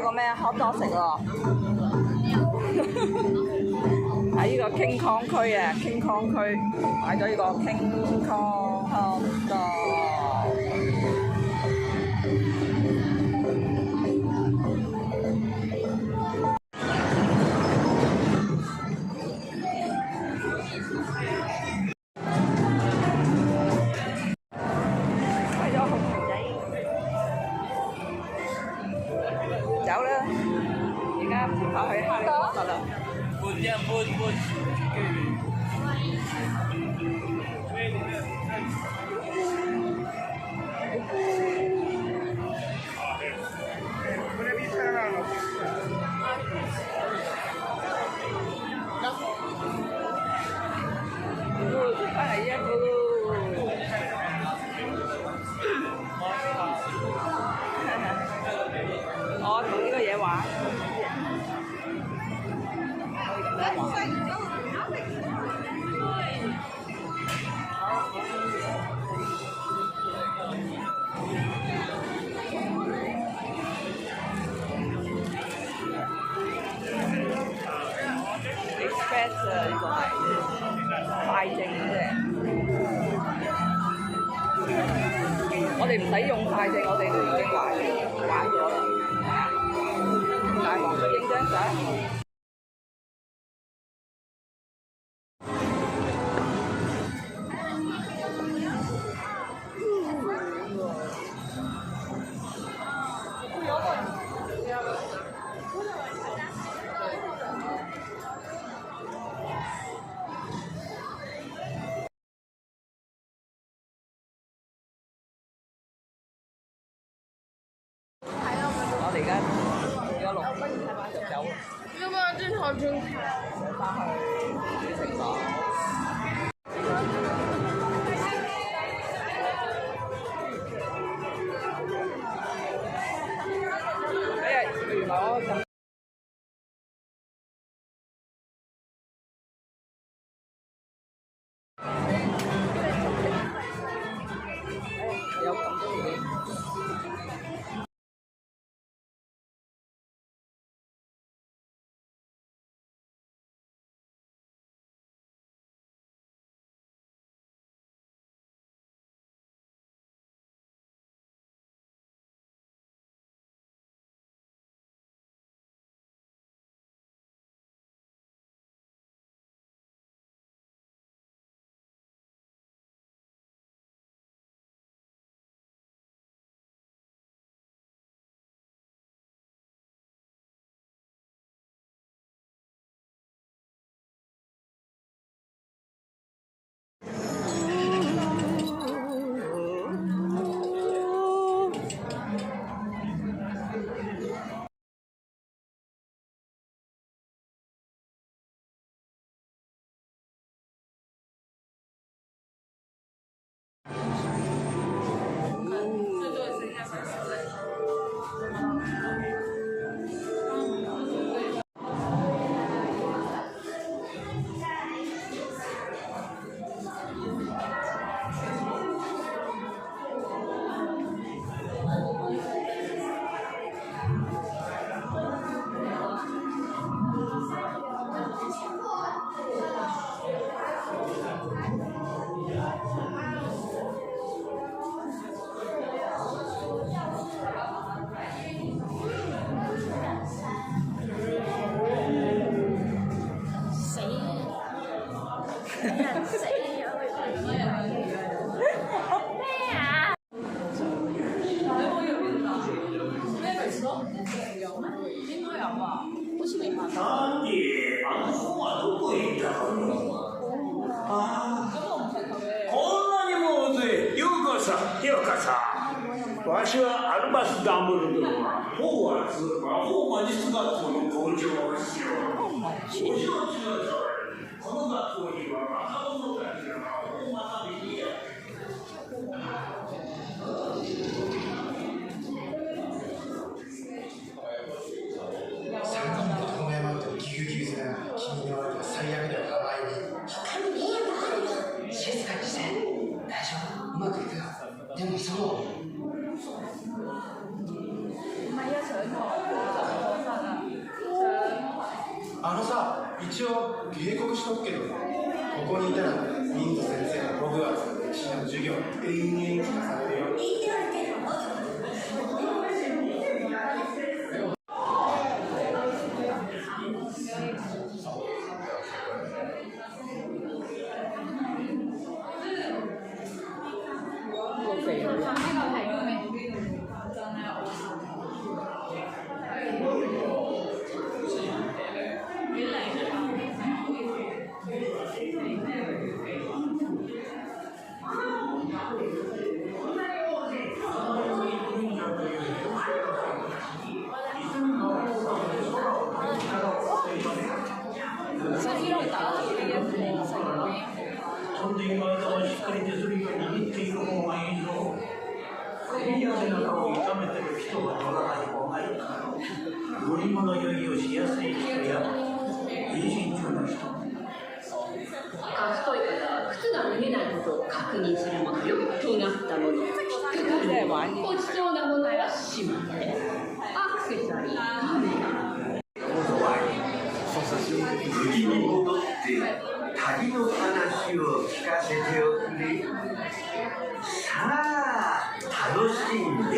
個咩 hot dog 食喎，喺呢個 King Kong 區啊，King Kong 區買咗呢個 King Kong hot dog。走啦！而家跑去哈利波特啦。搬啫搬。翻嚟一個我同呢個嘢玩。Express 啊，呢個係快證嘅。我哋唔使用快證，我哋都已經玩咗啦。大王影張相。我哋而家用咗6分就走。要不然正好真卡。翻去主食房。原來我咁。有咁多嘢。なんであの本はどこへ行ったのああこんなにも大勢ようこそようこそわしはアルバス・ダンブルドアホーワーツ魔法魔術学校の校長をしようもちろんこの学校には若者たちが魔法を学びにやってくる君の割は最悪だよ、名前に。他に迷惑あるよ。静かにして。大丈夫。うまくいくよ。でもその。唔係啊，上堂。あのさ、一応警告しとくけど、ここにいたらミント先生のホグワーツの歴史の授業延々聞かされるよ。飛んでいる間はしっかり手すりを握っている方がいいぞ。首や背中を痛めてる人は取らない方がいい。乗り物酔いをしやすい人や妊娠中の人。賢い方は靴が脱げないことを確認するものよ。尖ったもの、引っかかるもの、落ちそうなものはしまって。アクセサリー、カメラ。無事に戻って旅の話を聞かせておくれ。さあ、楽しんで。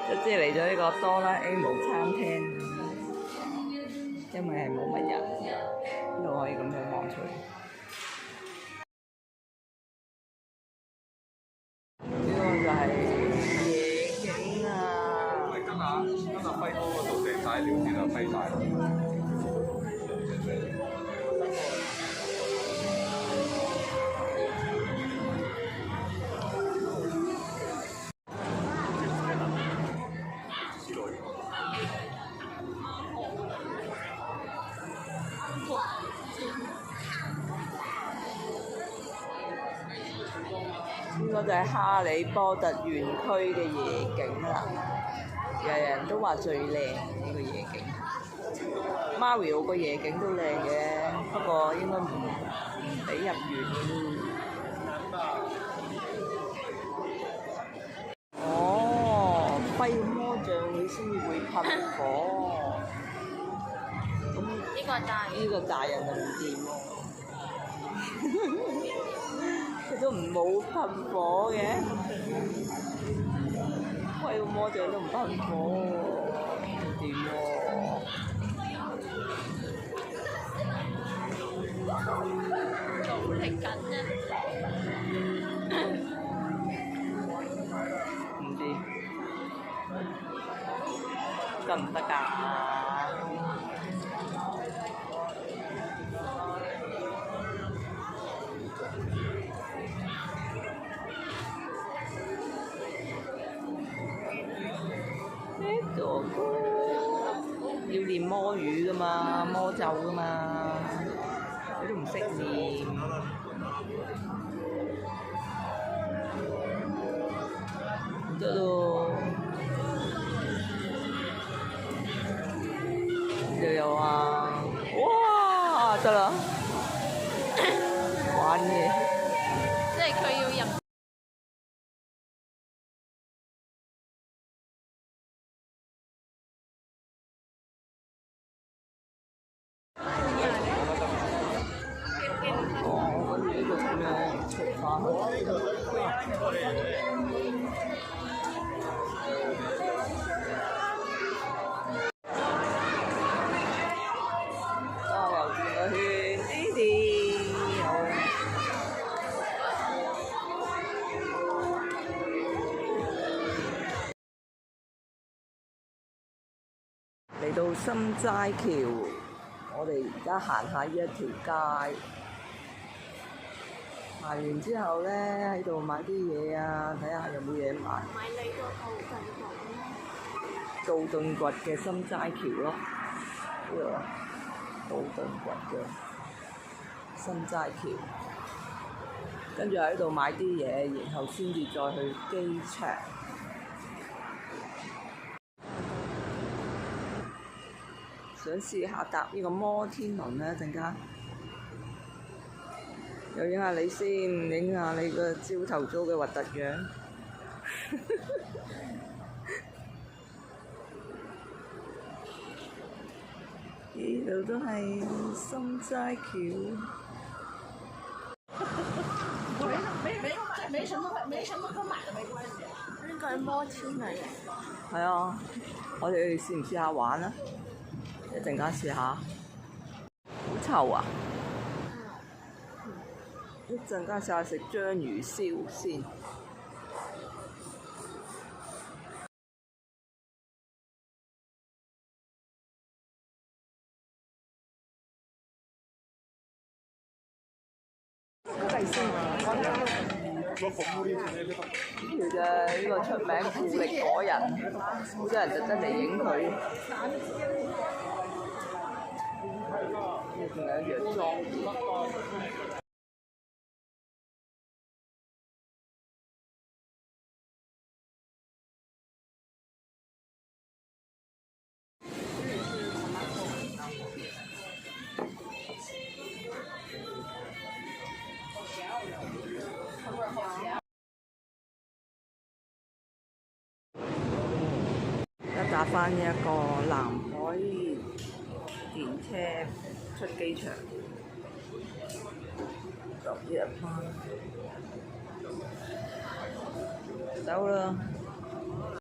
就即係嚟咗呢個哆啦 A 夢餐廳，因為係冇乜人，呢度可以咁樣望出嚟。呢個就係夜景啊！今日輝哥嗰度訂曬料先啊，批曬。呢個就係哈利波特園區嘅夜景啦，人人都話最靚呢個夜景。Mario 個夜景都靚嘅，不過應該唔俾入園。哦，揮魔杖你先至會噴火，咁呢個大人就唔掂喎。佢都唔冇噴火嘅，揮個魔杖都唔噴火喎，唔掂喎。做力緊啊！唔掂，得唔得㗎？要練魔語噶嘛，魔咒噶嘛，你都唔識練。唔得咯，又有啊！哇，得啦，玩嘢。即係佢要入。嚟到心齋橋，我哋而家行下呢一條街，行完之後咧喺度買啲嘢啊，睇下有冇嘢買。買你個道頓堀嘅心齋橋咯，呢個道頓堀嘅心齋橋，跟住喺度買啲嘢，然後先至再去機場。想試下搭呢個摩天輪咧，陣間又影下你先，影下你個朝頭早嘅核突樣。呢度都係心齋橋。沒什麼可買的，沒關係。呢個係摩天輪嚟。係啊，我哋試唔試下玩啊？一陣間試下。好臭啊！一陣間試下食章魚燒先。呢條啫，呢個出名富力果仁，好多人特登嚟影佢。呢仲有藥妝店。翻一個南海電車出機場，11班，走啦〜